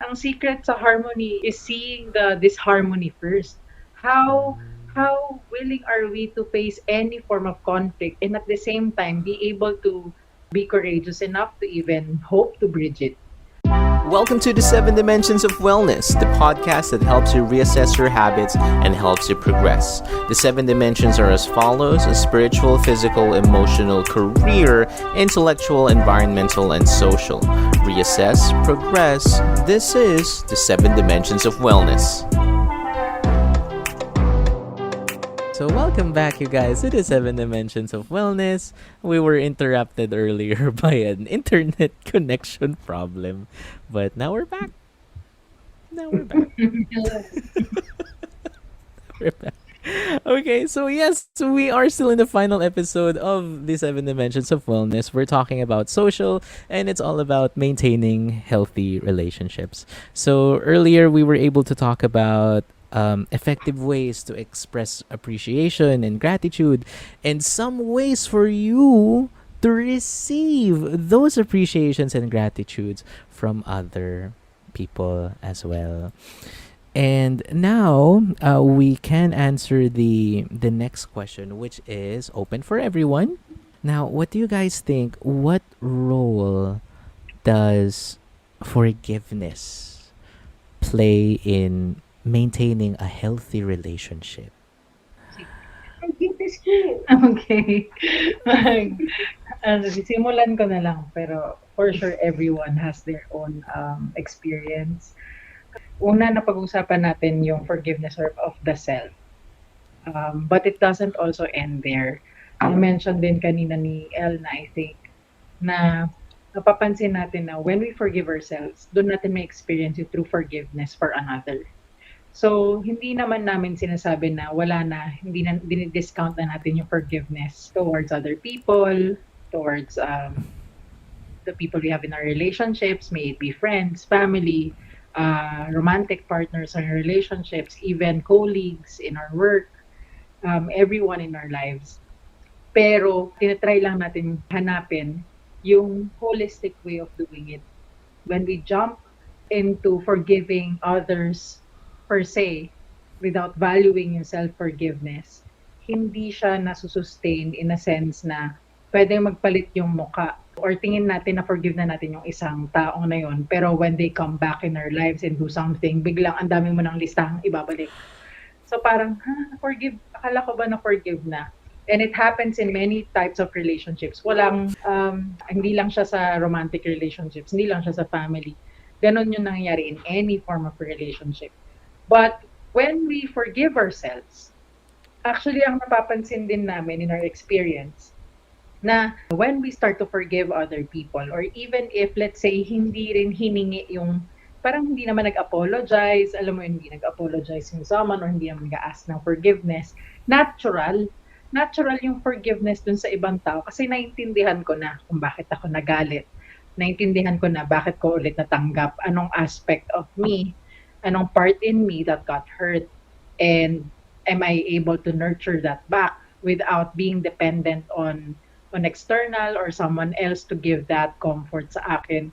ang secret sa harmony is seeing the disharmony first. How willing are we to face any form of conflict and at the same time be able to be courageous enough to even hope to bridge it? Welcome to the Seven Dimensions of Wellness, the podcast that helps you reassess your habits and helps you progress. The seven dimensions are as follows: spiritual, physical, emotional, career, intellectual, environmental, and social. Reassess, progress. This is the Seven Dimensions of Wellness. So welcome back, you guys, to the Seven Dimensions of Wellness. We were interrupted earlier by an internet connection problem, but now we're back. We're back. Okay, so yes, we are still in the final episode of the Seven Dimensions of Wellness. We're talking about social, and it's all about maintaining healthy relationships. So earlier, we were able to talk about effective ways to express appreciation and gratitude, and some ways for you to receive those appreciations and gratitudes from other people as well. And now we can answer the next question, which is open for everyone. Now, what do you guys think? What role does forgiveness play in maintaining a healthy relationship? Okay. Simulan ko na lang, pero for sure everyone has their own experience. Una, napag-usapan natin yung forgiveness of the self. But it doesn't also end there. I mentioned din kanina ni El na I think na napapansin natin na when we forgive ourselves, doon natin may experience yung true forgiveness for another. So, hindi naman namin sinasabi na wala na, hindi na dinidiscount na natin yung forgiveness towards other people, towards the people we have in our relationships, may it be friends, family, romantic partners in our relationships, even colleagues in our work, everyone in our lives. Pero, tinatry lang natin hanapin yung holistic way of doing it. When we jump into forgiving others per se, without valuing yung self-forgiveness, hindi siya nasusustain in a sense na pwede magpalit yung muka or tingin natin na forgive na natin yung isang taong na yun, pero when they come back in our lives and do something, biglang ang dami mo ng listahang ibabalik. So parang, forgive, akala ko ba na forgive na? And it happens in many types of relationships. Walang, hindi lang siya sa romantic relationships, hindi lang siya sa family. Ganon yung nangyayari in any form of relationship. But when we forgive ourselves, actually ang napapansin din namin in our experience, na when we start to forgive other people, or even if, let's say, hindi rin hiningi yung, parang hindi naman nag-apologize, alam mo yun, hindi nag-apologize yung someone, or hindi naman nag-ask ng forgiveness, natural yung forgiveness dun sa ibang tao, kasi naintindihan ko na kung bakit ako nagalit, naintindihan ko na bakit ko ulit natanggap, anong aspect of me, anong part in me that got hurt, and am I able to nurture that back without being dependent on external or someone else to give that comfort sa akin.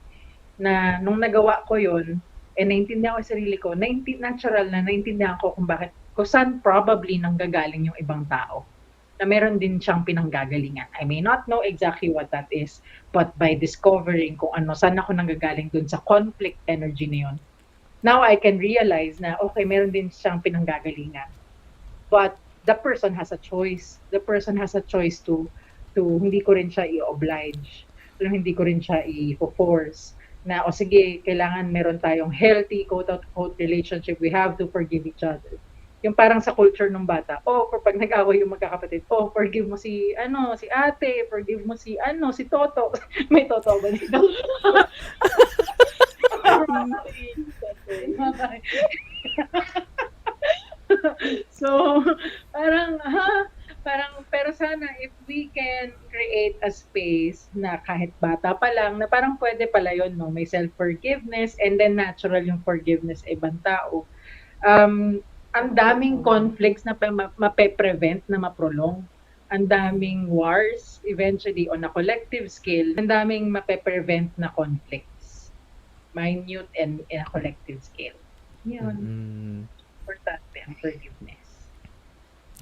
Na nung nagawa ko yun, naintindihan ko yung sarili ko, natural na naintindihan ko kung bakit, kung saan probably nanggagaling yung ibang tao. Na meron din siyang pinanggagalingan. I may not know exactly what that is, but by discovering kung ano, saan ako nanggagaling dun sa conflict energy na yun, now I can realize na, okay, meron din siyang pinanggagalingan. But the person has a choice. The person has a choice to hindi ko rin siya i-oblige. Hindi ko rin siya i-force. Na, o sige, kailangan meron tayong healthy, quote-unquote, relationship. We have to forgive each other. Yung parang sa culture ng bata, pag nag-away yung magkakapatid, forgive mo si ate, forgive mo si Toto. May Toto ba dito? So, pero sana if we can create a space na kahit bata pa lang, na parang pwede pala yun, no? May self-forgiveness and then natural yung forgiveness sa ibang tao. Ang daming conflicts na mape-prevent na maprolong. Ang daming wars, eventually on a collective scale, ang daming mape-prevent na conflicts. minute and in a collective scale. Yun, Mm-mm. importante ang forgiveness.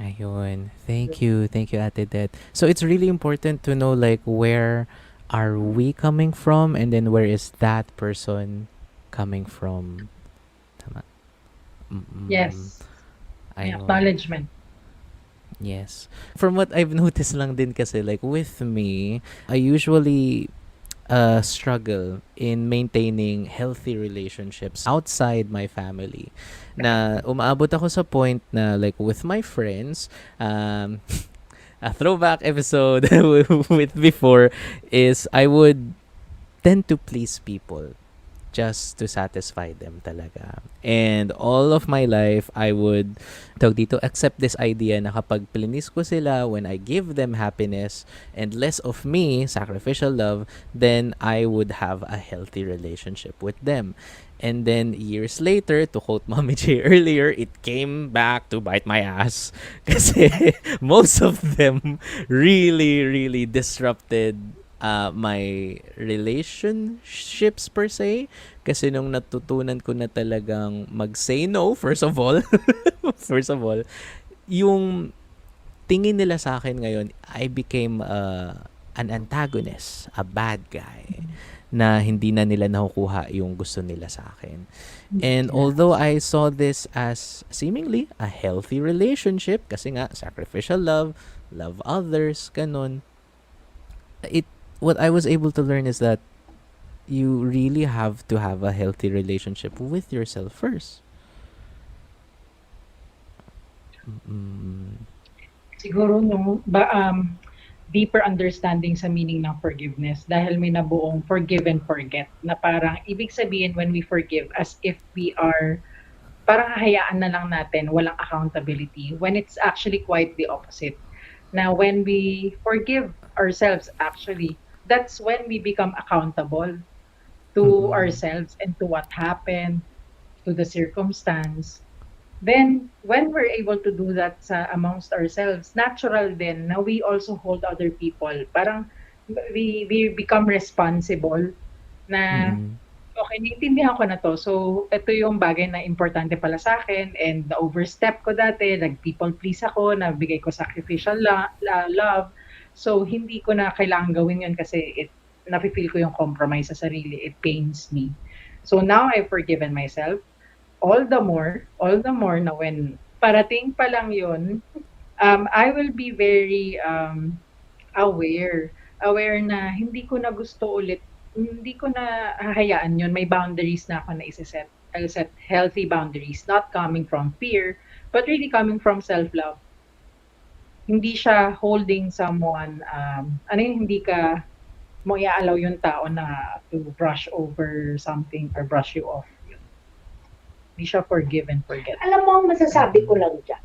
Ayun. Thank you. Thank you, Ate Det. So it's really important to know like where are we coming from and then where is that person coming from. Tama. Yes, may Ayun. acknowledgement. Yes. From what I've noticed lang din kasi like with me, I usually struggle in maintaining healthy relationships outside my family. Na umaabot ako sa point na like with my friends, a throwback episode with before is I would tend to please people just to satisfy them talaga. And all of my life, I would accept this idea na kapag plinis ko sila, when I give them happiness and less of me, sacrificial love, then I would have a healthy relationship with them. And then years later, to quote Mommy J earlier, it came back to bite my ass. Kasi most of them really, really disrupted my relationships per se. Kasi nung natutunan ko na talagang mag-say no, first of all, yung tingin nila sa akin ngayon, I became an antagonist, a bad guy, na hindi na nila nakukuha yung gusto nila sa akin. And although I saw this as seemingly a healthy relationship, kasi nga, sacrificial love, love others, ganun, what I was able to learn is that you really have to have a healthy relationship with yourself first. Siguro deeper understanding sa meaning ng forgiveness dahil may nabuong forgive and forget na parang ibig sabihin when we forgive as if we are parang hahayaan na lang natin walang accountability when it's actually quite the opposite. Now when we forgive ourselves actually that's when we become accountable to ourselves and to what happened, to the circumstance. Then, when we're able to do that amongst ourselves, natural then na we also hold other people. Parang we become responsible na, okay, naiintindihan ko na to. So, ito yung bagay na importante pala sa akin and na-overstep ko dati, nag-people please ako, nabigay ko sacrificial love. So, hindi ko na kailangan gawin yun kasi nafe-feel ko yung compromise sa sarili. It pains me. So, now I've forgiven myself. All the more na when parating pa lang yun, I will be very aware na hindi ko na gusto ulit, hindi ko na hahayaan yun. May boundaries na ako na isa-set. I'll set healthy boundaries, not coming from fear, but really coming from self-love. Hindi siya holding someone, hindi ka mo i-allow yung tao na to brush over something or brush you off. Hindi siya forgive and forget. Alam mo, ang masasabi ko lang dyan,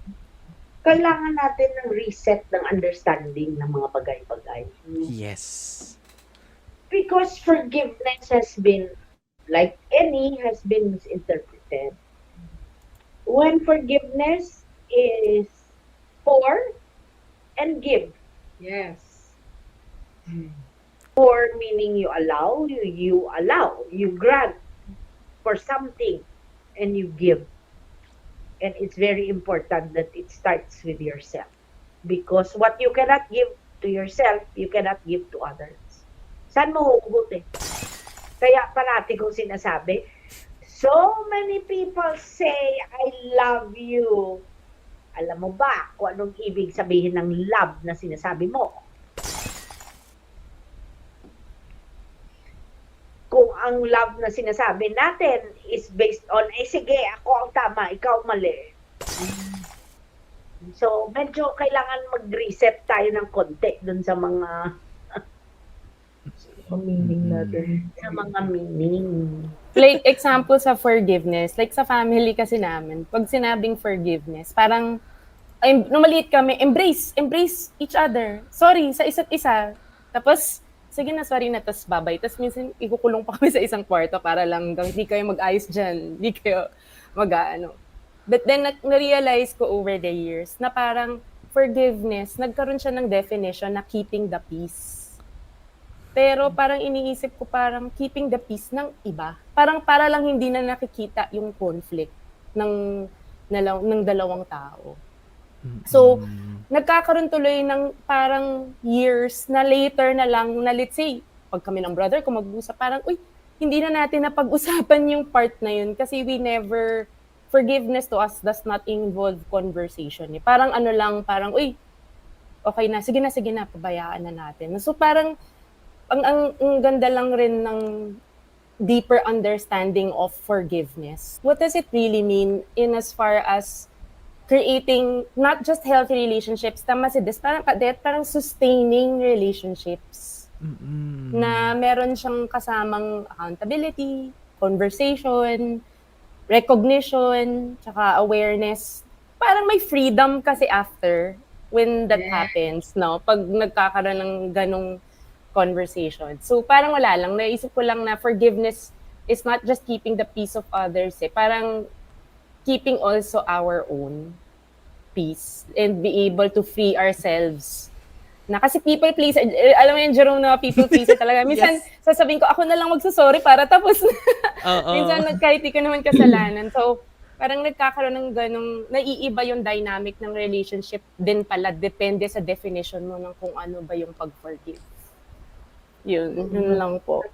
kailangan natin ng reset ng understanding ng mga bagay-bagay. Yes. Because forgiveness has been, like any, has been misinterpreted. When forgiveness is for and give. Yes. For meaning you allow, you grant for something and you give. And it's very important that it starts with yourself. Because what you cannot give to yourself, you cannot give to others. Saan mo huhugot eh? Kaya parati kong sinasabi, so many people say, I love you. Alam mo ba kung anong ibig sabihin ng love na sinasabi mo? Kung ang love na sinasabi natin is based on, sige, ako ang tama, ikaw mali. So, medyo kailangan mag-reset tayo ng konti dun sa mga meaning natin. Sa mga meaning. Like, example sa forgiveness, like sa family kasi namin, pag sinabing forgiveness, parang, nung maliit kami, embrace each other. Sorry sa isa't isa. Tapos, sige na, sorry na, tapos babay. Tapos minsan, ikukulong pa kami sa isang kwarto para lang hindi kayo mag-ayos dyan. Hindi kayo mag-ano. But then, na-realize ko over the years na parang forgiveness, nagkaroon siya ng definition na keeping the peace. Pero parang iniisip ko parang keeping the peace ng iba. Parang para lang hindi na nakikita yung conflict ng ng dalawang tao. So, nagkakaroon tuloy ng parang years na later na lang na let's say, pag kami ng brother ko mag-usap, parang, uy, hindi na natin napag-usapan yung part na yun kasi we never, forgiveness to us does not involve conversation. Eh. Parang ano lang, parang, uy, okay na, sige na, pabayaan na natin. So parang, ang ganda lang rin ng deeper understanding of forgiveness. What does it really mean in as far as creating not just healthy relationships, tama si Des, parang sustaining relationships na meron siyang kasamang accountability, conversation, recognition, tsaka awareness. Parang may freedom kasi after when that happens, no? Pag nagkakaroon ng ganong conversation. So parang wala lang, naisip ko lang na forgiveness is not just keeping the peace of others, parang keeping also our own peace and be able to free ourselves. Na kasi people pleaser, alam mo yung Jerome na people pleaser talaga. Minsan sasabihin ko, ako na lang magsasorry para tapos na. Minsan kahit di ko naman kasalanan. So parang nagkakaroon ng ganong, naiiba yung dynamic ng relationship din pala. Depende sa definition mo ng kung ano ba yung pag-forgive. Yun lang po.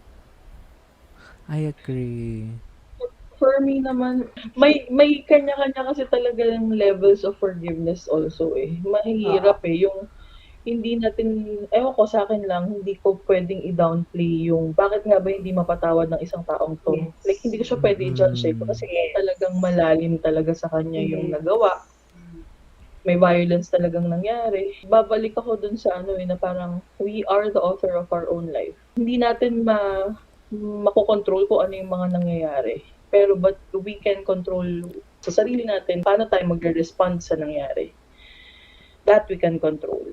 I agree. For me naman, may kanya-kanya kasi talaga ng levels of forgiveness also eh. Mahirap yung hindi natin, ewan ko sa akin lang, hindi ko pwedeng i-downplay yung bakit nga ba hindi mapatawad ng isang taong to. Yes. Like, hindi ko siya pwede i-judge kasi talagang malalim talaga sa kanya yung nagawa. May violence talagang nangyari. Babalik ako dun sa na parang we are the author of our own life. Hindi natin makokontrol kung ano yung mga nangyayari. Pero but we can control sa sarili natin paano tayo magre-respond sa nangyari. That we can control.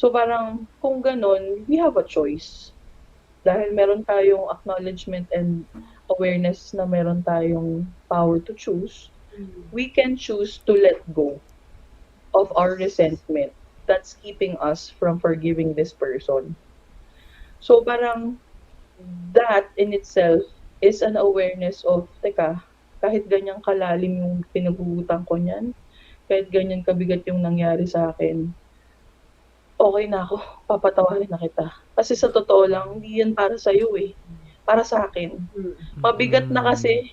So parang kung ganun, we have a choice. Dahil meron tayong acknowledgement and awareness na meron tayong power to choose, we can choose to let go of our resentment that's keeping us from forgiving this person. So parang that in itself is an awareness of, teka, kahit ganyang kalalim yung pinaghugutan ko niyan, kahit ganyan kabigat yung nangyari sa akin, okay na ako, papatawarin na kita. Kasi sa totoo lang, hindi yan para sa'yo para sa akin. Mabigat na kasi,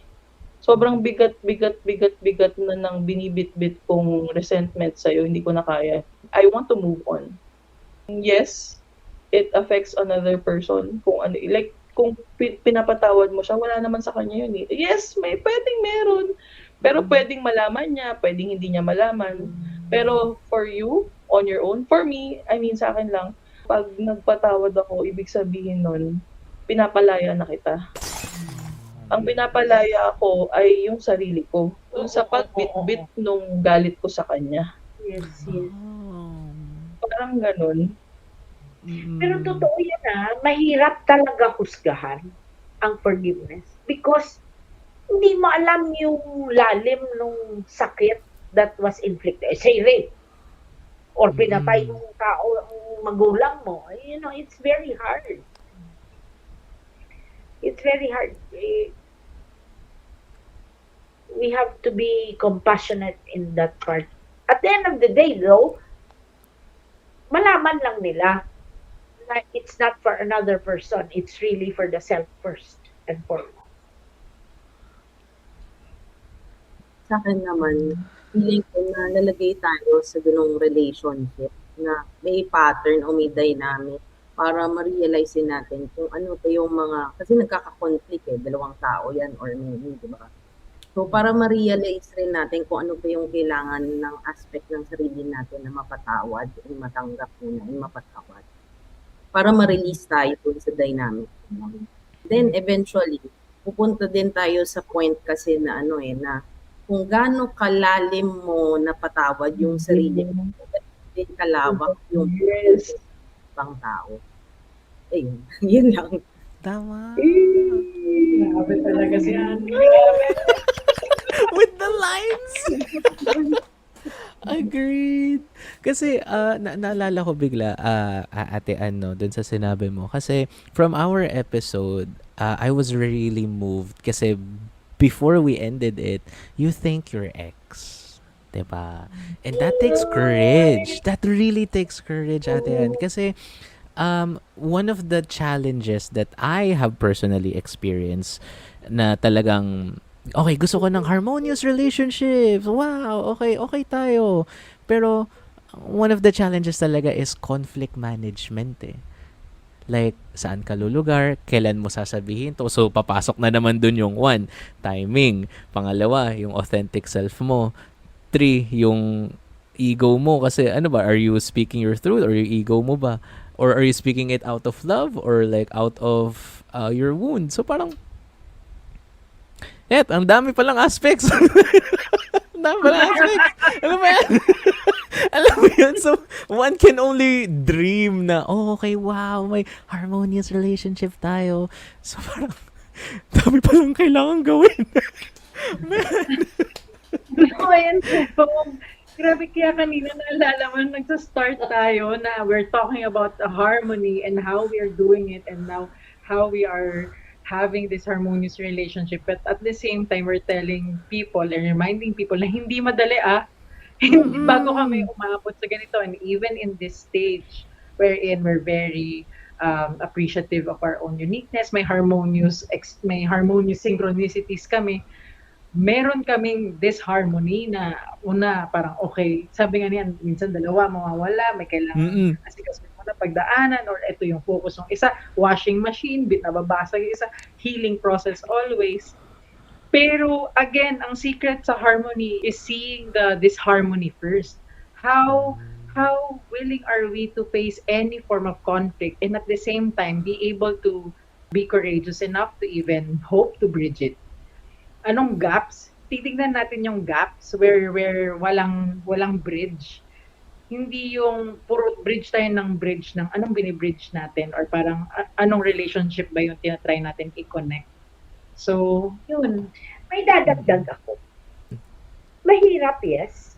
sobrang bigat na nang binibit-bit kong resentment sa'yo, hindi ko na kaya. I want to move on. Yes, it affects another person. Kung ano, like, kung pinapatawad mo siya, wala naman sa kanya yun eh. Yes, pwedeng meron. Pero pwedeng malaman niya, pwedeng hindi niya malaman. Pero for you, on your own, for me, I mean sa akin lang, pag nagpatawad ako, ibig sabihin nun, pinapalaya na kita. Ang pinapalaya ako ay yung sarili ko. Dun sa pagbit-bit nung galit ko sa kanya. Yes. Parang ganun. Pero totoo yan mahirap talaga husgahan ang forgiveness. Because hindi mo alam yung lalim nung sakit that was inflicted. Say rape. Or pinatay ng tao, ang magulang mo. You know, it's very hard. It's very hard. We have to be compassionate in that part. At the end of the day, though, malaman lang nila na it's not for another person. It's really for the self first and foremost. Sa akin naman, feeling ko na lalagay tayo sa ganung relationship na may pattern o may dynamic para ma-realize natin kung ano pa yung mga, kasi nagkaka-conflict dalawang tao yan or many, di ba? So para ma-realize rin natin kung ano pa yung kailangan ng aspect ng sarili natin na mapatawad and matanggap muna and mapatawad. Para ma-release tayo dun sa dynamic. Then eventually, pupunta din tayo sa point kasi na na kung gaano kalalim mo napatawad yung sarili mo, din kalawak yung pang tao. Ayun, yun lang. Tama. Grabe talaga si Anne. With the lines. Agreed. Kasi naalala ko bigla, Ate Ann, no, dun sa sinabi mo. Kasi from our episode, I was really moved. Kasi before we ended it, you thank your ex. Diba? And that takes courage. That really takes courage, Ate Ann. Kasi one of the challenges that I have personally experienced na talagang okay, gusto ko ng harmonious relationships. Wow, okay tayo. Pero one of the challenges talaga is conflict management eh. Like, saan ka lulugar, kailan mo sasabihin to. So, papasok na naman dun yung one, timing. Pangalawa, yung authentic self mo. 3, yung ego mo. Kasi ano ba, are you speaking your truth or yung ego mo ba? Or are you speaking it out of love or like out of your wound? So, parang ang dami palang aspects. Ang dami palang aspects. Ano ba yan? Alam mo yun? So, one can only dream na, okay, wow, may harmonious relationship tayo. So, parang, dami palang kailangan gawin. Ayan, so, grabe, kaya kanina naalala mo, nagsa-start tayo na we're talking about the harmony and how we are doing it and now how we are having this harmonious relationship. But at the same time, we're telling people and reminding people na hindi madali bago kami umabot sa ganito. And even in this stage wherein we're very appreciative of our own uniqueness, may harmonious synchronicities kami, meron kaming disharmony na una parang okay, sabi nga niyan, minsan dalawa mawawala, may kailangan kasi na pagdaanan or ito yung focus ng isa, washing machine, nababasag yung isa, healing process always. Pero again, ang secret sa harmony is seeing the disharmony first. How willing are we to face any form of conflict and at the same time be able to be courageous enough to even hope to bridge it? Anong gaps? Titignan natin yung gaps where walang bridge. Hindi yung puro bridge tayo ng bridge ng anong binibridge natin or parang anong relationship ba yung tinatry natin i-connect. So, yun. May dadagdag ako. Mahirap, yes.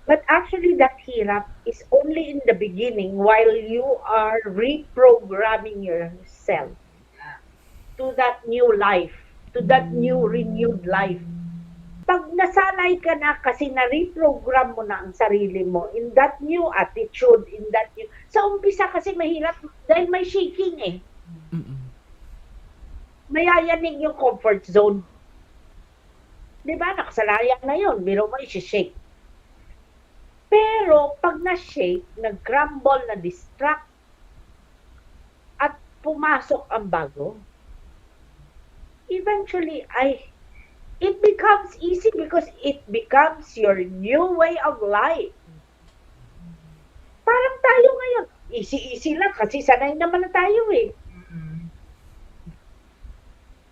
But actually, that hirap is only in the beginning while you are reprogramming yourself to that new life, to that new renewed life. Pag nasanay ka na kasi na-reprogram mo na ang sarili mo in that new attitude, in that new... Sa umpisa kasi mahirap dahil may shaking eh. Mayayanig yung comfort zone. Diba? Nakasanayan na yun. Biro mo, isi-shake. Pero pag na-shake, nag-crumble, na-distract, at pumasok ang bago, eventually, it becomes easy because it becomes your new way of life. Parang tayo ngayon, easy lang kasi sanay naman na tayo eh.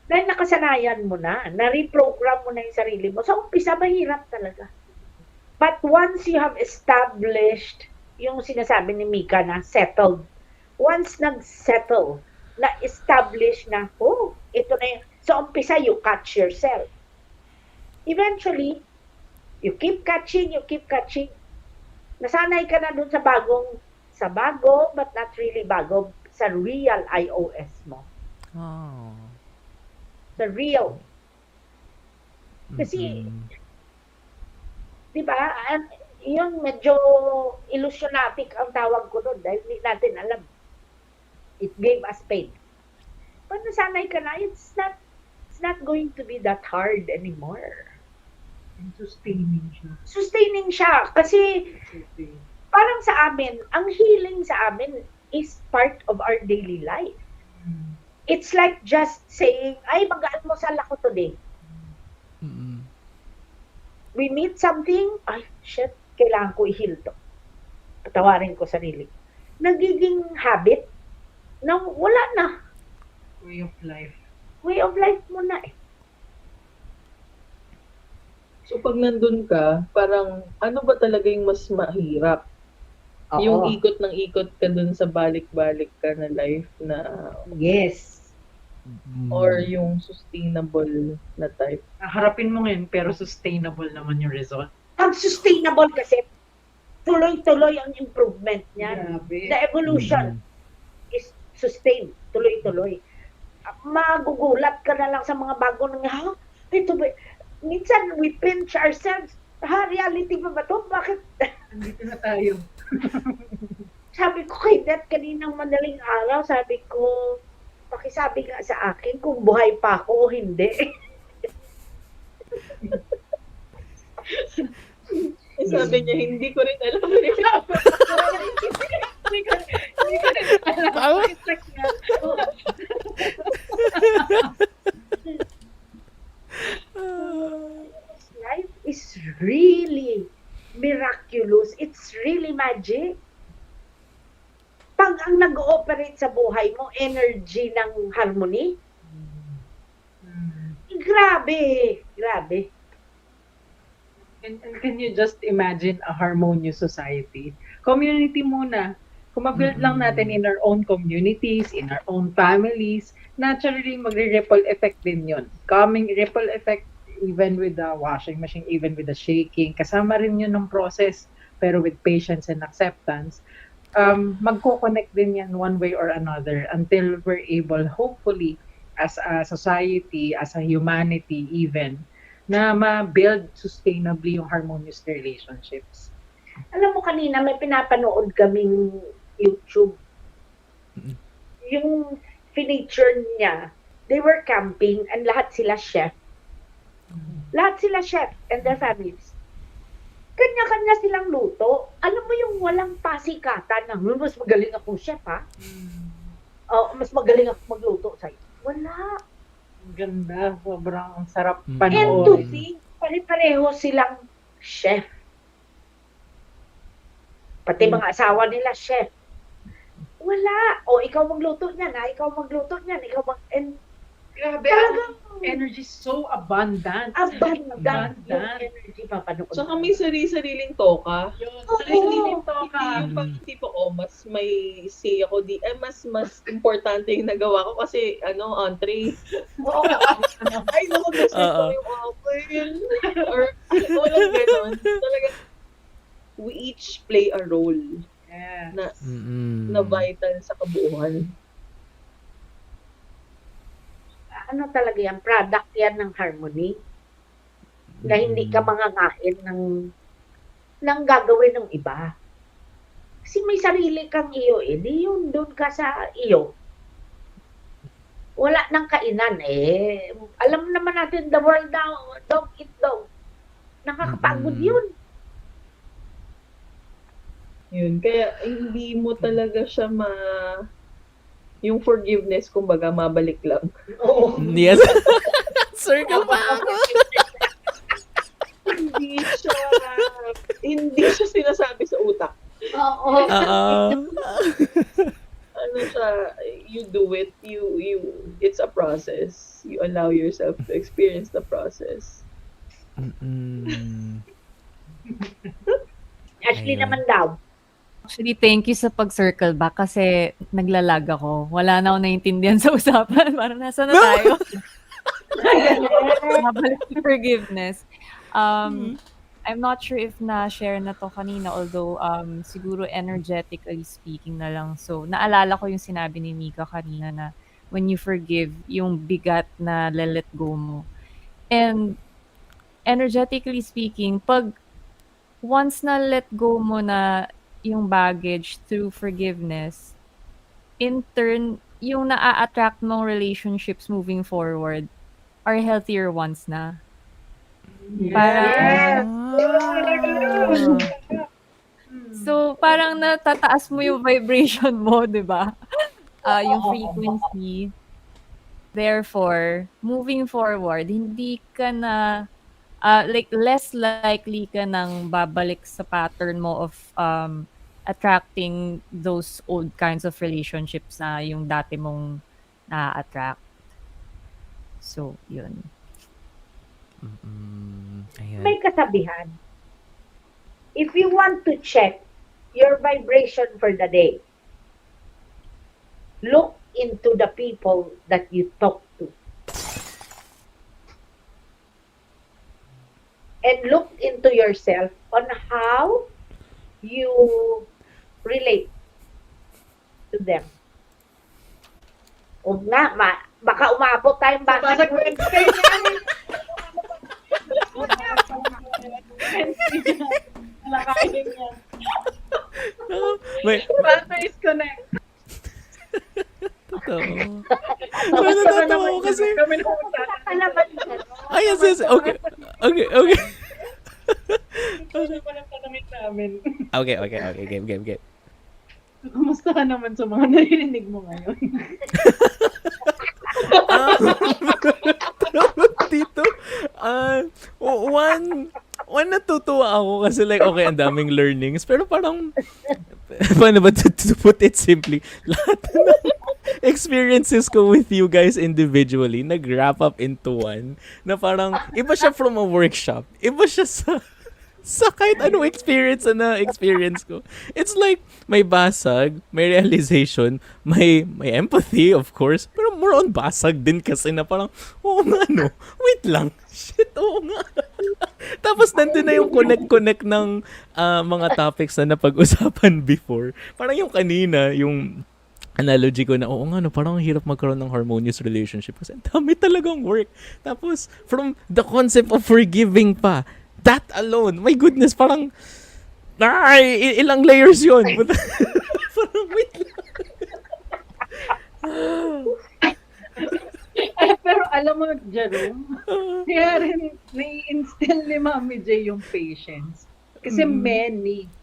Dahil nakasanayan mo na-reprogram mo na yung sarili mo. Sa umpisa, mahirap talaga. But once you have established yung sinasabi ni Mika na settled, once nag-settle, na-establish na, ito na yung, sa umpisa, you catch yourself. Eventually, you keep catching. Nasanay ka na dun sa bago, but not really bago, sa real iOS mo. Oh. The real. Kasi, di ba, yung medyo illusionatic ang tawag ko doon dahil hindi natin alam. It gave us pain. Pag nasanay ka na, it's not going to be that hard anymore. and sustaining siya. Kasi parang sa amin, ang healing sa amin is part of our daily life. It's like just saying, ay, mag-almusal ako today. We meet something, ay, shit, kailangan ko i-heal to. Patawarin ko sarili. Nagiging habit na wala na. way of life. Way of life mo na eh. So pag nandun ka, parang ano ba talaga yung mas mahirap? Yung ikot ng ikot ka dun sa balik-balik ka na life na Yes. or yung sustainable na type. Harapin mo ngayon pero sustainable naman yung result. Ang sustainable kasi, tuloy-tuloy ang improvement niyan. Grabe. The evolution is sustained, tuloy-tuloy. Magugulat ka na lang sa mga bago nang, ito ba? Minsan, we pinch ourselves. Reality ba ba to? Bakit? Andito na tayo. Sabi ko kay Dad kaninang madaling araw, sabi ko, pakisabi nga sa akin kung buhay pa ako o hindi. Sabi niya, hindi ko rin alam. Hindi ko rin alam. Life is really miraculous. It's really magic. Pag ang nag-ooperate sa buhay mo, energy ng harmony, grabe, grabe. And can you just imagine a harmonious society? Community muna. Kung ma-build lang natin in our own communities, in our own families, naturally magre-ripple effect din yun. Coming ripple effect even with the washing machine, even with the shaking. Kasama rin yun ng process, pero with patience and acceptance. Magko-connect din yan one way or another until we're able, hopefully, as a society, as a humanity even, na ma-build sustainably yung harmonious relationships. Alam mo kanina, may pinapanood kaming YouTube. Yung feature niya, they were camping and lahat sila chef. Lahat sila chef and their families. Kanya-kanya silang luto. Alam mo yung walang pasikatan na, mas magaling ako chef ha? Mas magaling ako magluto sa'yo. Wala. Ang ganda. Sobrang sarap And to panoorin. think, pare-pareho silang chef. Pati mga asawa nila, chef. Wala. O, ikaw magluto niyan, ha? Ikaw magluto niyan. And Grabe, talagang energy so abundant. abundant yung energy papanood. Tsaka may sarili-sariling toka. Yun, Oo. sarili to Hindi ka. yung pag tipo, mas may say ako mas importante yung nagawa ko kasi, entree. Oo. Ay, naku, gusto ko yung apple. Or, walang ganon. Talaga, we each play a role Yeah. na vital sa kabuuan. Ano talaga yan? Product yan ng harmony. Na hindi ka mangangain ng gagawin ng iba. Kasi may sarili kang iyo eh. Di yun doon ka sa iyo. Wala nang kainan eh. Alam naman natin the world now, dog eat dog. Nakakapagod yun. Yun. Kaya, hindi mo talaga siya yung forgiveness, kumbaga, mabalik lang. Oo. Yes. Circle back. hindi siya sinasabi sa utak. Oo. Ano siya, you do it, it's a process. You allow yourself to experience the process. Ashley Ayun. naman daw. Actually, thank you sa pag-circle back kasi naglalag ako. Wala na ako naiintindihan sa usapan. Parang nasa na tayo. Mabalik sa forgiveness. I'm not sure if na-share na to kanina, although siguro energetically speaking na lang. So, naalala ko yung sinabi ni Mika kanina na when you forgive, yung bigat na let go mo. And energetically speaking, pag once na let go mo na yung baggage through forgiveness, in turn, yung na-attract mong relationships moving forward are healthier ones na. Parang, so, parang natataas mo yung vibration mo, di ba? Yung frequency. Therefore, moving forward, hindi ka na, less likely ka nang babalik sa pattern mo of attracting those old kinds of relationships na yung dati mong na-attract. So, yun. Ayan. May kasabihan. If you want to check your vibration for the day, look into the people that you talk to. And look into yourself on how you relate to them. O nga, baka umabot tayong basag. Malakayin yan. May, Bata is connect. totoo. Pero natatawa ko kasi, Kami na usapan. Kalaban ka. ay, yes, okay. Kasi pa lang tanongin namin. Okay, game. Kumusta ka naman sa mga naririnig mo ngayon? Dito, one natutuwa ako kasi like, okay, ang daming learnings, pero parang, paano ba to put it simply, lahat ng experiences ko with you guys individually, nag-wrap up into one, na parang, iba siya from a workshop, iba siya sa kahit anong experience na experience ko. It's like, may basag, may realization, may empathy, of course, pero more on basag din kasi na parang, oo nga no, wait lang, shit, oo nga. Tapos nandun na yung connect ng mga topics na napag-usapan before. Parang yung kanina, yung analogy ko na, oo nga no, parang ang hirap magkaroon ng harmonious relationship kasi ang dami talagang work. Tapos, from the concept of forgiving pa, that alone, my goodness, parang, ilang layers yun. Parang, wait lang. Pero alam mo, Jerome, kaya rin nai-instill ni Mami J yung patience. Kasi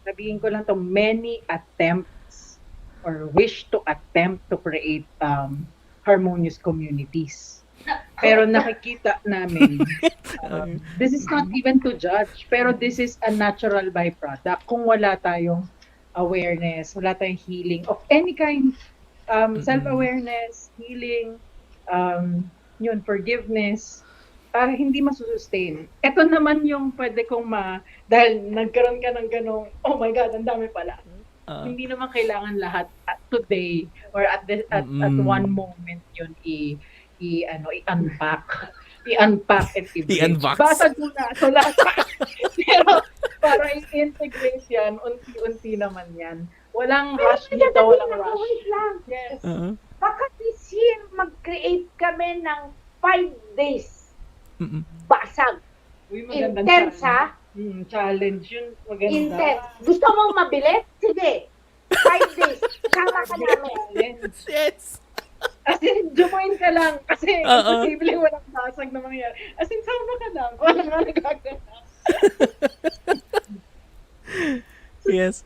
sabihin ko lang to, many attempts or wish to attempt to create harmonious communities. Pero nakikita namin, this is not even to judge, pero this is a natural byproduct. Kung wala tayong awareness, wala tayong healing of any kind, self-awareness, healing, forgiveness, hindi masusustain. Ito naman yung pwede kong dahil nagkaroon ka ng ganong, oh my God, ang dami pala. Hindi naman kailangan lahat at today or at one moment yun i-unpack and i-bridge. I-unbox. Basag muna. So lahat. Pero para i-integrate yan, unti-unti naman yan. Walang rush dito, walang rush. Wait lang. Yes. Baka this year, mag-create kami ng 5 days. Basag. Uy, magandang Intense, challenge. ha? Challenge yun. Maganda. Intense. Gusto mong mabilis? Sige. 5 days. Sama ka namin. Yes. As in, join ka lang. Kasi posible walang basag na mangyayari. As in, sama ka lang. Walang nga nagaganap. Yes.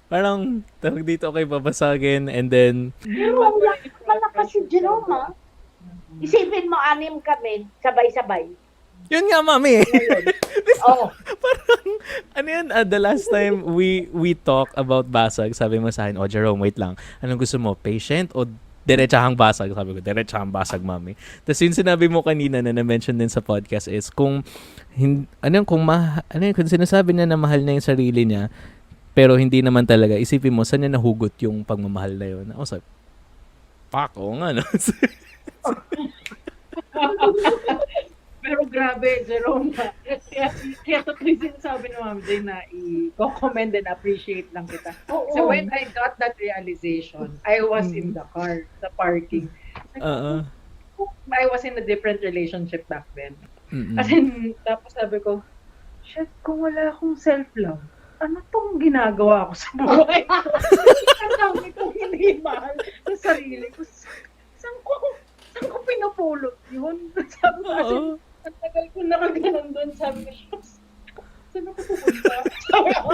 Parang, tawag dito okay babasagin and then, Pero malakas si Jerome, ha? Isipin mo, 6 kami, sabay-sabay. yun nga, mami. Oh. Parang, ano yan, the last time we talk about basag, sabi mo sa akin, Jerome, wait lang. Anong gusto mo, patient o diretsahang basag? Sabi ko, diretsahang basag, mami. Tapos yung sinabi mo kanina na na-mention din sa podcast is kung sinasabi niya na mahal na yung sarili niya, pero hindi naman talaga, isipin mo, saan niya nahugot yung pagmamahal na yun? Ako sabi, fuck, oo nga, no? Pero grabe, Jerome. Kaya totoo yung sinasabi ng Ma'am Jay na i-commend and appreciate lang kita. So when I got that realization, I was in the car, sa parking. I was in a different relationship back then. As in, tapos sabi ko, shit, kung wala akong self-love, ano tong ginagawa ko sa buhay ko? Ang dami kong hindi mahal sa sarili ko. Saan ko pinupulot yun? Sabi ko, ang tagal ko nakaganon doon. Sabi ko, shucks, saan ako pupunta? Sabi ko,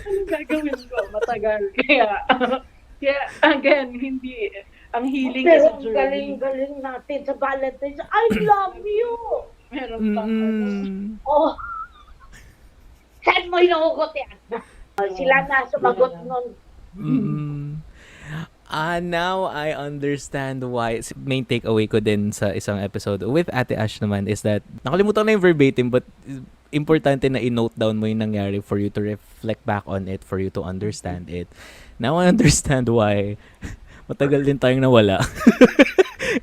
anong gagawin ko? Matagal. Kaya again, hindi, ang healing is a Pero journey. galing natin sa Valentine's. I love you! Meron pang Oh! Saan mo hinuhugot yan? Sila na sumagot nun. Now I understand why. Main takeaway ko din sa isang episode with Ate Ash naman is that, nakalimutan na yung verbatim, but importante na i-note down mo yung nangyari for you to reflect back on it, for you to understand it. Now I understand why matagal din tayong nawala.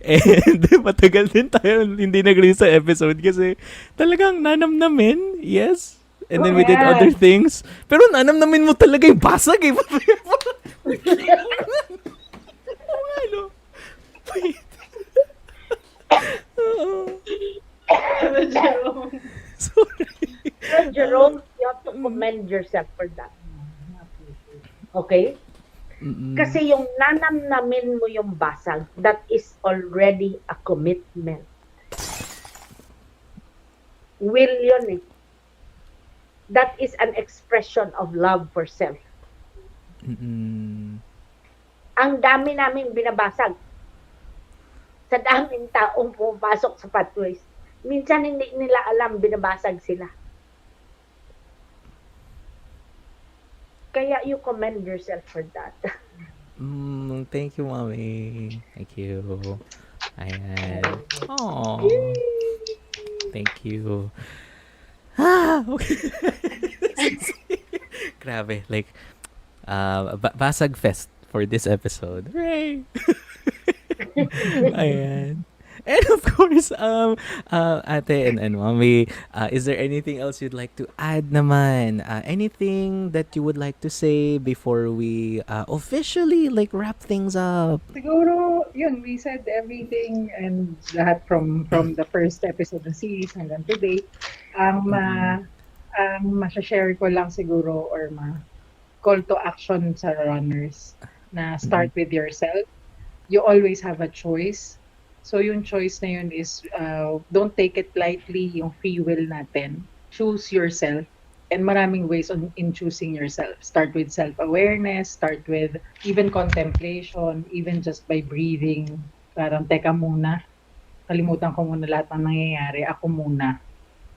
And matagal din tayo hindi nag-release sa episode kasi talagang nanamnamin, yes, And then we did other things. Pero nanamnamin mo talaga yung basag eh. Ano? Wait. Sorry. Pero Jerome, you have to commend yourself for that. Okay? Mm-mm. Kasi yung nanamnamin mo yung basag, that is already a commitment. Will yun eh. That is an expression of love for self. Mm-mm. Ang dami naming binabasag. Sa daming taong pumapasok sa pathways. Minsan hindi nila alam binabasag sila. Kaya you commend yourself for that. Thank you, Mommy. Thank you. Ayan. Aww. Thank you. Okay. Grabe. Like, Basag Fest for this episode. Hooray! Ayan. And of course, Ate and Mommy, is there anything else you'd like to add naman? Anything that you would like to say before we officially like wrap things up? Siguro, yun, we said everything and lahat from the first episode ng series hanggang today. Ang masashare ko lang siguro or call to action sa runners na start with yourself. You always have a choice. So yung choice na yun is don't take it lightly, yung free will natin. Choose yourself. And maraming ways in choosing yourself. Start with self-awareness, start with even contemplation, even just by breathing. Parang, teka muna, kalimutan ko muna lahat ng nangyayari, ako muna.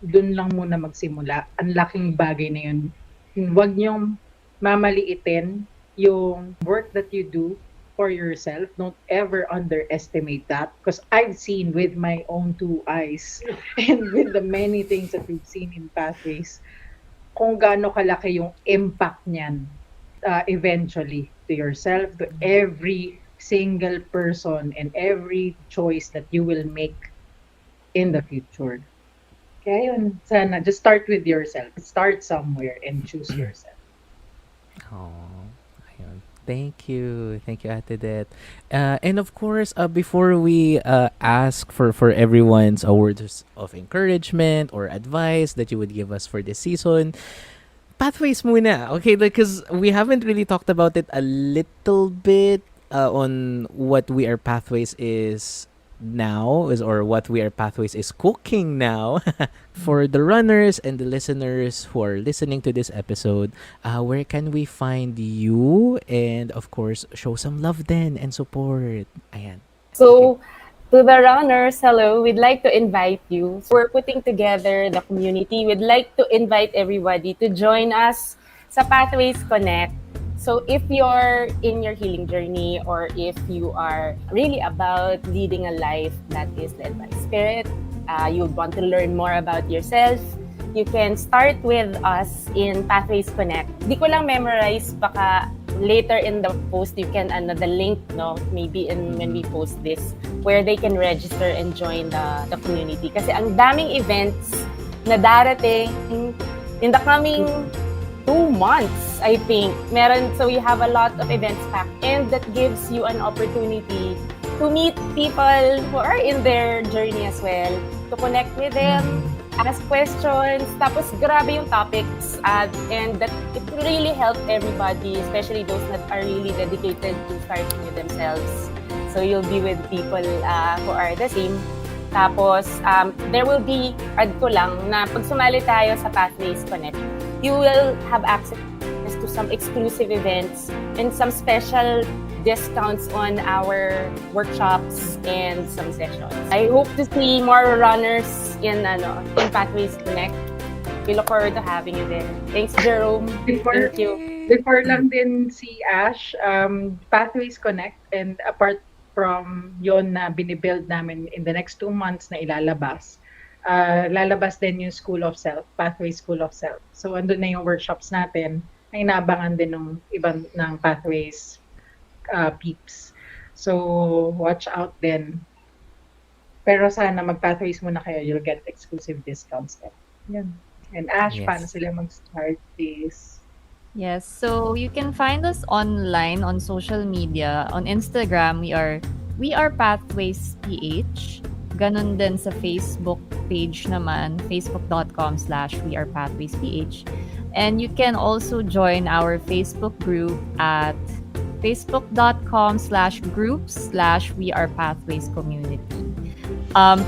Doon lang muna magsimula. Ang laking bagay na yun. Huwag niyong mamaliitin yung work that you do for yourself. Don't ever underestimate that, because I've seen with my own two eyes and with the many things that we've seen in Pathways kung gaano kalaki yung impact niyan eventually to yourself, to every single person and every choice that you will make in the future. Kaya yun, sana just start with yourself. Start somewhere and choose yourself. Oh, ayun. Thank you, Ate Det. And of course, before we ask for everyone's words of encouragement or advice that you would give us for this season, Pathways muna, okay? Because we haven't really talked about it a little bit on what We Are Pathways is now, or what We Are Pathways is cooking now. For the runners and the listeners who are listening to this episode, where can we find you? And of course, show some love then and support. Ayan. So, to the runners, hello, we'd like to invite you. We're putting together the community. We'd like to invite everybody to join us sa Pathways Connect. So if you're in your healing journey, or if you are really about leading a life that is led by Spirit, you want to learn more about yourself, you can start with us in Pathways Connect. Di ko lang memorize, baka later in the post you can the link, no, maybe when we post this, where they can register and join the community. Kasi ang daming events na darating in the coming 2 months, I think. So we have a lot of events packed, and that gives you an opportunity to meet people who are in their journey as well, to connect with them, ask questions, tapos grabe yung topics, and that it will really help everybody, especially those that are really dedicated to starting with themselves. So you'll be with people who are the same. Tapos, there will be, add ko lang, na pag sumali tayo sa Pathways Connect, you will have access to some exclusive events and some special discounts on our workshops and some sessions. I hope to see more runners in Pathways Connect. We look forward to having you there. Thanks, Jerome. Thank you. Before lang din si Ash, Pathways Connect, and apart from yon na binibuild namin in the next 2 months na ilalabas, lalabas din yung School of Self, Pathways School of Self. So andun na yung workshops natin na inaabangan din ng ibang ng Pathways peeps. So watch out din. Pero sana mag-Pathways muna kayo, you'll get exclusive discounts there. Yan. And Ash, paano Yes. sila mag-start this? Yes, so you can find us online on social media. On Instagram, we are Pathways PH. Ganon din sa Facebook page naman, facebook.com/wearepathwaysph. And you can also join our Facebook group at facebook.com/groups/wearepathwayscommunity.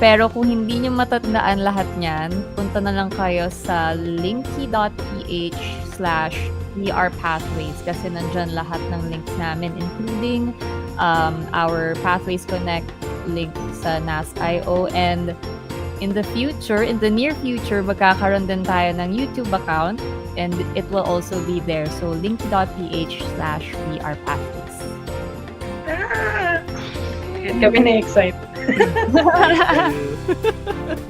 Pero kung hindi nyo matatandaan lahat niyan, punta na lang kayo sa linky.ph/wearepathways kasi nandyan lahat ng links namin including our Pathways Connect link sa NAS.io, and in the near future, magkakaroon din tayo ng YouTube account and it will also be there. So linky.ph/wearepathways. Kami na-excite.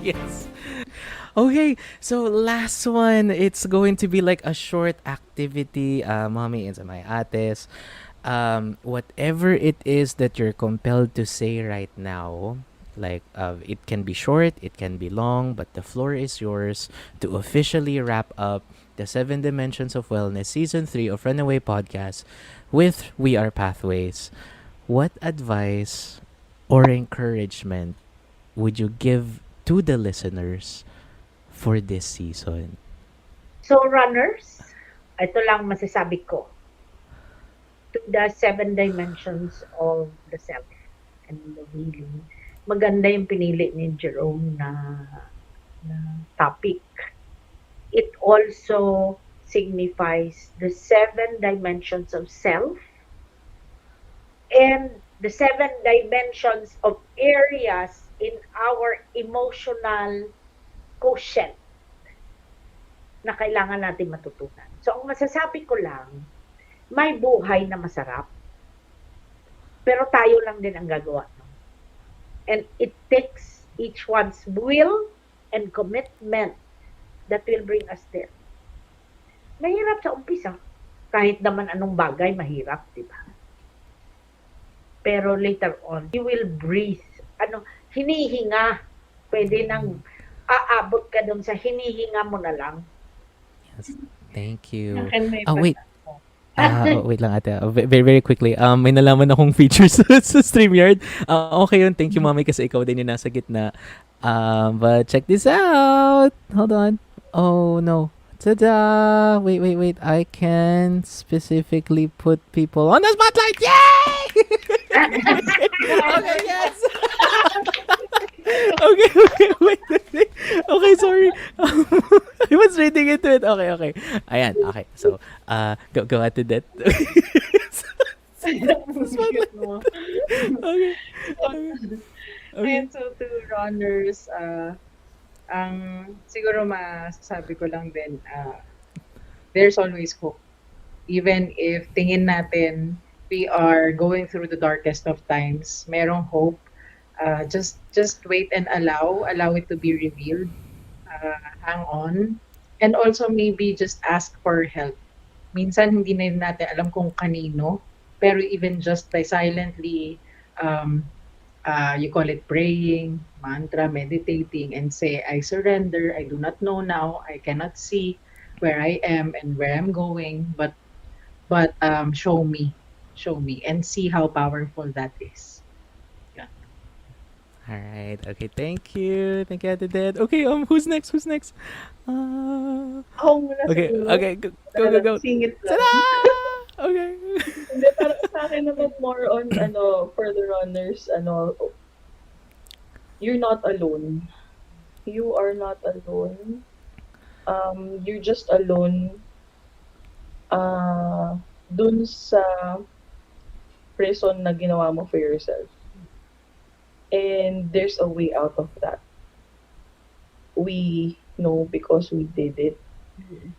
Yes. Okay, so last one. It's going to be like a short activity. Mommy and my ates. Whatever it is that you're compelled to say right now, like it can be short, it can be long, but the floor is yours to officially wrap up the 7 Dimensions of Wellness Season 3 of Runaway Podcast with We Are Pathways. What advice or encouragement would you give to the listeners for this season? So runners, ito lang masasabi ko. To the 7 dimensions of the self and the healing. Maganda yung pinili ni Jerome na topic. It also signifies the 7 dimensions of self and the 7 dimensions of areas in our emotional quotient na kailangan natin matutunan. So, ang masasabi ko lang, may buhay na masarap, pero tayo lang din ang gagawa. No? And it takes each one's will and commitment that will bring us there. Mahirap sa umpisa. Kahit naman anong bagay, mahirap, di ba? Pero later on, you will breathe. Hinihinga. Pwede nang aabot ka dun sa hinihinga mo na lang. Yes. Thank you. Akin may Wait. pag- Wait lang ate. Very, very quickly. May nalaman akong features sa StreamYard. Okay yun. Thank you, Mommy, kasi ikaw din yung nasa gitna. But check this out. Hold on. Oh, no. Ta-da! Wait. I can specifically put people on the spotlight. Yay! Okay, yes! Okay, wait. Okay, sorry. I was reading into it. Okay. Ayan, okay. So, go at that. Cute mo. Okay. Ayun, so to runners, ang siguro masasabi ko lang din, there's always hope. Even if tingin natin we are going through the darkest of times, merong hope. Just wait and allow it to be revealed. Hang on. And also maybe just ask for help. Minsan hindi na natin alam kung kanino, pero even just by silently you call it praying, mantra, meditating, and say, I surrender, I do not know now, I cannot see where I am and where I'm going, but show me, and see how powerful that is. All right. Okay. Thank you, Ate Ded. Okay. Who's next? Ako muna Okay. siguro. Okay. Go. Singit lang. Ta-da! Okay. Hindi, para sa akin naman more on, for the runners, you're not alone. You are not alone. You're just alone dun sa prison na ginawa mo for yourself. And there's a way out of that. We know because we did it.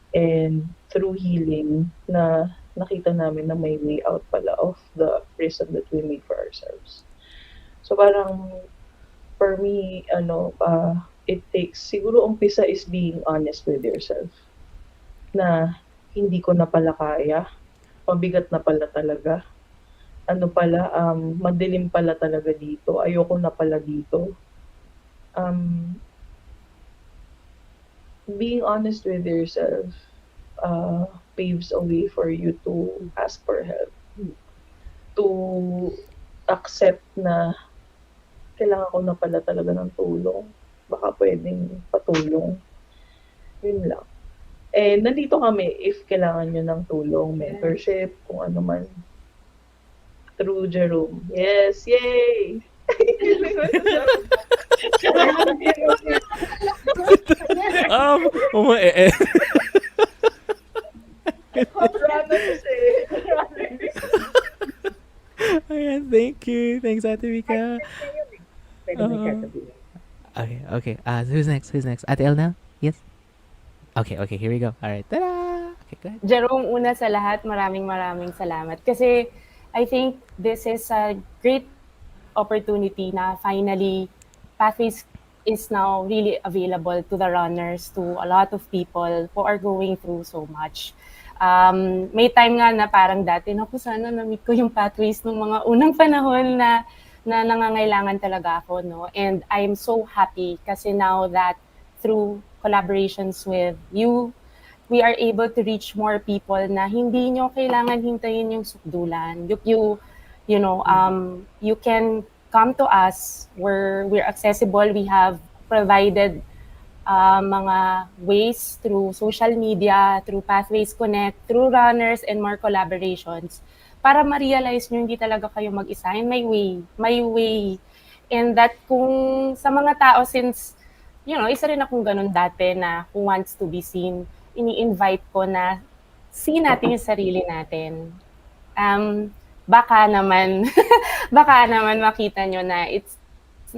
And through healing, na nakita namin na may way out pala of the prison that we made for ourselves. So parang, for me, it takes, siguro umpisa is being honest with yourself. Na hindi ko na pala kaya, mabigat na pala talaga. Madilim pala talaga dito, ayoko na pala dito. being honest with yourself paves a way for you to ask for help, to accept na kailangan ko na pala talaga ng tulong. Baka pwedeng patulong. Yun lang. Eh, nandito kami if kailangan nyo ng tulong, mentorship, kung ano man. Through Jerome. Yes, yay! Eh. Runners eh. Ayan, thank you. Thanks, Ate Mika. Pwede may sasabihin. Okay. Who's next? Ate Elna? Yes? Okay, here we go. Alright, tada! Okay, go ahead. Jerome, una sa lahat, maraming salamat. Kasi I think this is a great opportunity na finally Pathways is now really available to the runners, to a lot of people who are going through so much. May time nga na parang dati, naku, sana na-meet ko yung Pathways nung mga unang panahon na nangangailangan talaga ako, no? And I'm so happy kasi now that through collaborations with you, we are able to reach more people na hindi nyo kailangan hintayin yung sukdulan. You can come to us. We're accessible. We have provided mga ways through social media, through Pathways Connect, through runners, and more collaborations para ma-realize nyo hindi talaga kayo mag-isa. And may way. And that kung sa mga tao, since, isa rin akong ganun dati na who wants to be seen, ini-invite ko na see natin yung sarili natin. Baka naman makita nyo na it's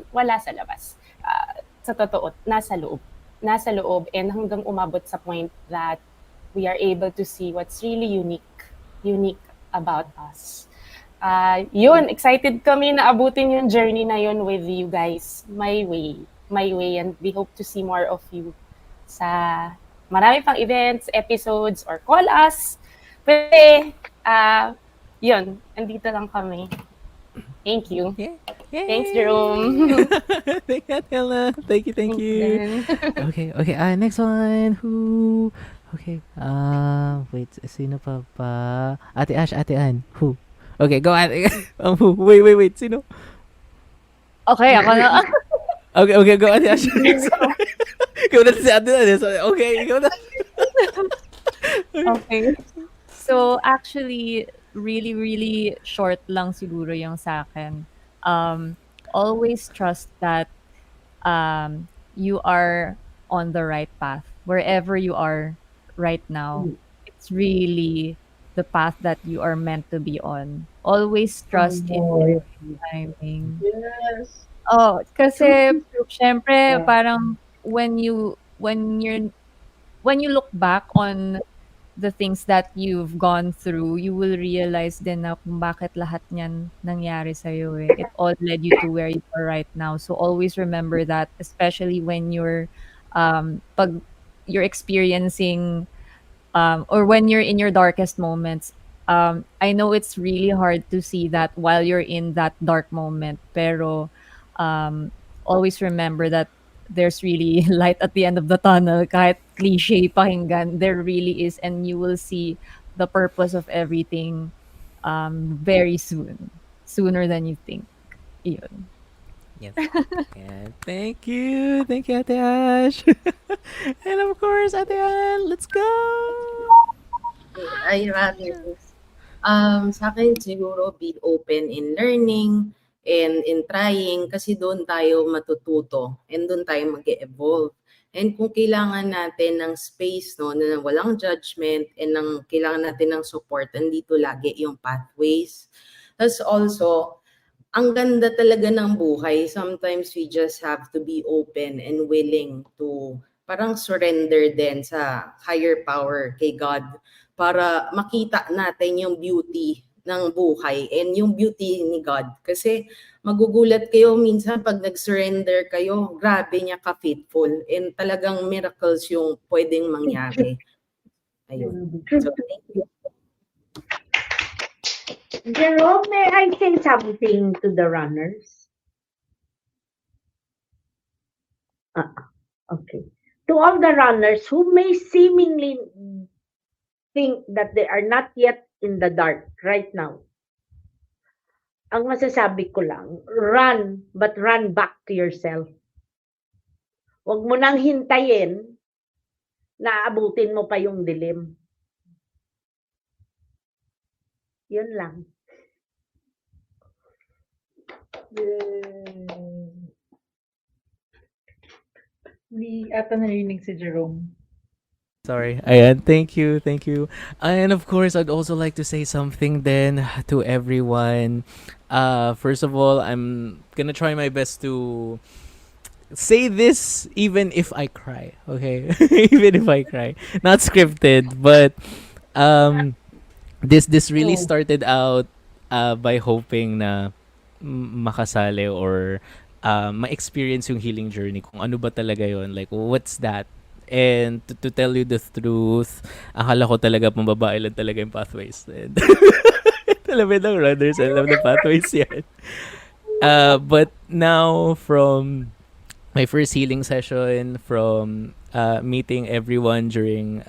wala sa labas. Sa totoo, nasa loob, and hanggang umabot sa point that we are able to see what's really unique about us. Yun, excited kami na abutin yung journey na yun with you guys. My way, and we hope to see more of you sa marami pang events, episodes, or call us. Pwede, yun, andito lang kami. Thank you. Yay. Thanks, Jerome. Thank you, Ate Thank you. Okay. Next one. Who? Okay. Wait. Sino pa ba? Ate Ash, Ate Ann. Who? Okay, go Ate. Who? Wait. Sino? Okay, ako na. Okay, go Ate Ash. Ikaw na si Ate Ann. Okay, ikaw na. Okay. So, actually, really short lang siguro yung sa akin. Always trust that you are on the right path. Wherever you are right now, it's really the path that you are meant to be on. Always trust in timing. Yes. Oh, kasi syempre parang when you look back on the things that you've gone through, you will realize din na kung bakit lahat niyan nangyari sa'yo eh. It all led you to where you are right now. So always remember that, especially when you're pag you're experiencing or when you're in your darkest moments. I know it's really hard to see that while you're in that dark moment, pero always remember that there's really light at the end of the tunnel. Kahit cliche pakinggan, there really is, and you will see the purpose of everything very soon, sooner than you think. Yun. Yes. Yeah, thank you, Ate Ash. And of course, Ate Ann, let's go. I rather, sa akin siguro be open in learning and in trying, kasi doon tayo matututo and doon tayo mag-evolve. And kung kailangan natin ng space, no, na walang judgment, and kailangan natin ng support, andito lagi yung Pathways. Tapos also, ang ganda talaga ng buhay. Sometimes we just have to be open and willing to parang surrender din sa higher power, kay God, para makita natin yung beauty ng buhay and yung beauty ni God. Kasi magugulat kayo minsan pag nag-surrender kayo, grabe niya ka-faithful, and talagang miracles yung pwedeng mangyari. Ayun. So, thank you. Jerome, may I say something to the runners? Okay. To all the runners who may seemingly think that they are not yet in the dark right now, ang masasabi ko lang, run, but run back to yourself. Huwag mo nang hintayin na abutin mo pa yung dilim. Yun lang. Hindi ata narinig si Jerome. Sorry. Ayan, thank you, thank you. And of course, I'd also like to say something then to everyone. First of all, I'm gonna try my best to say this even if I cry, okay? Even if I cry. Not scripted, but this really started out by hoping na makasali or ma-experience yung healing journey, kung ano ba talaga yon, like what's that. And to tell you the truth, akala ko talaga pambabae lang talaga yung pathways. And alam mo ng runners, alam na pathways yan. But now, from my first healing session, from meeting everyone during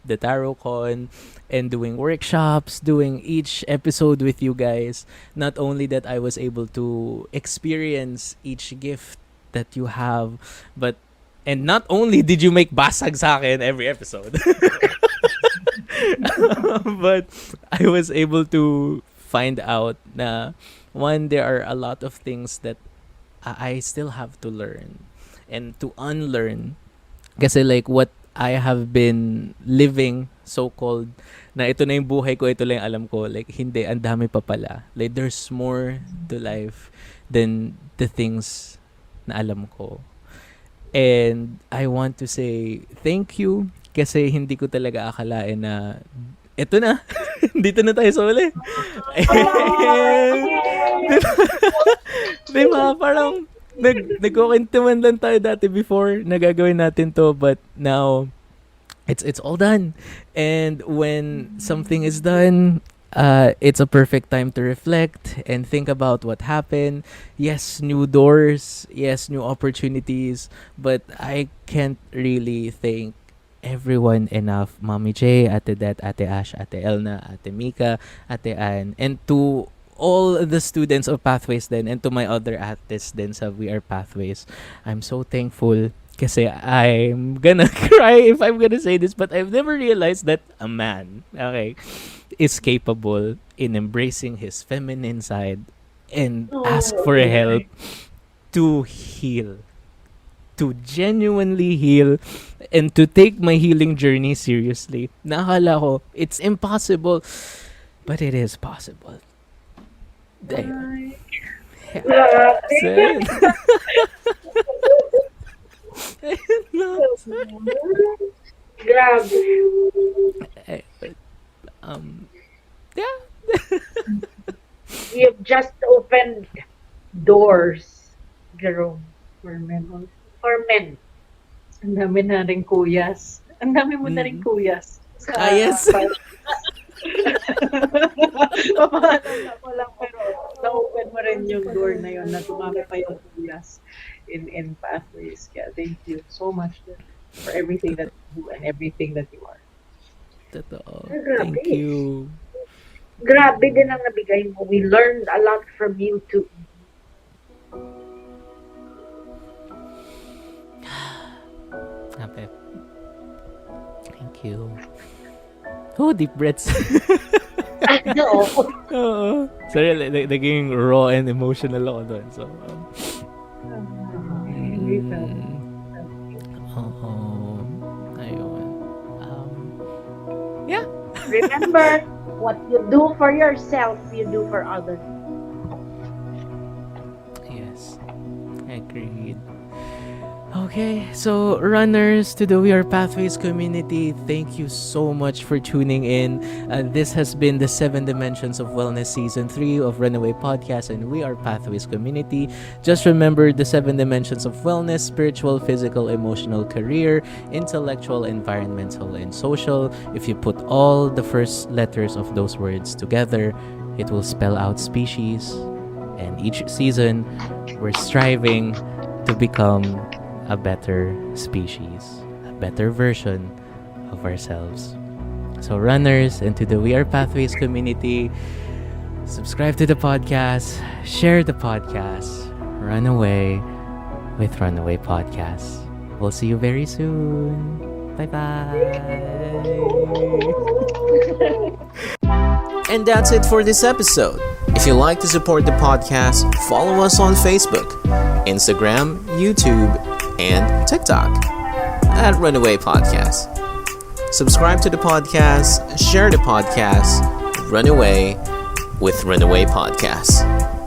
the TarotCon, and doing workshops, doing each episode with you guys, not only that I was able to experience each gift that you have, and not only did you make basag sa akin every episode, but I was able to find out na, one, there are a lot of things that I still have to learn and to unlearn. Kasi like what I have been living, so-called, na ito na yung buhay ko, ito lang yung alam ko, like hindi, ang dami pa pala. Like there's more to life than the things na alam ko. And I want to say thank you kasi hindi ko talaga akalain na ito na. Dito na tayo sa uli. Diba? Parang nagkukwentuhan lang tayo dati before na gagawin natin to, but now it's all done. And when something is done, it's a perfect time to reflect and think about what happened. Yes, new doors. Yes, new opportunities. But I can't really thank everyone enough. Mommy J, Ate Det, Ate Ash, Ate Elna, Ate Mika, Ate Ann, and to all the students of Pathways then, and to my other artists then sa We Are Pathways. I'm so thankful kasi I'm gonna cry if I'm gonna say this, but I've never realized that a man, okay, is capable in embracing his feminine side and ask for help to heal, to genuinely heal, and to take my healing journey seriously. Nakala ko it's impossible, but it is possible. Ayun. So, ayun. Ayun lang. Grabe. Yeah. You've just opened doors, Jerome, For men also. for men. Ang dami na rin kuyas. Ang dami mo na rin kuyas. Yes. Papaalala ko lang, pero na-open mo rin yung door na yun, na tumami pa yung kuyas in Pathways. Yeah, thank you so much for everything that you do and everything that you are. Totoo. Grabe. Thank you. Grabe din ang nabigay mo. We learned a lot from you too. Happy. Thank you. Oh, deep breaths. Ano? Oo. Sorry, naging raw and emotional ako doon. So, oo. Ayun. Yeah. Remember, what you do for yourself, you do for others. Yes. Agreed. Okay, so runners to the We Are Pathways community, thank you so much for tuning in. This has been the 7 Dimensions of Wellness Season 3 of Runaway Podcast and We Are Pathways community. Just remember the 7 Dimensions of Wellness: spiritual, physical, emotional, career, intellectual, environmental, and social. If you put all the first letters of those words together, it will spell out species. And each season, we're striving to become a better species, a better version of ourselves. So runners, and to the We Are Pathways community, subscribe to the podcast, share the podcast, run away with Runaway Podcast. We'll see you very soon. Bye-bye. And that's it for this episode. If you'd like to support the podcast, follow us on Facebook, Instagram, YouTube, and TikTok at Runaway Podcast. Subscribe to the podcast, share the podcast, run away with Runaway Podcast.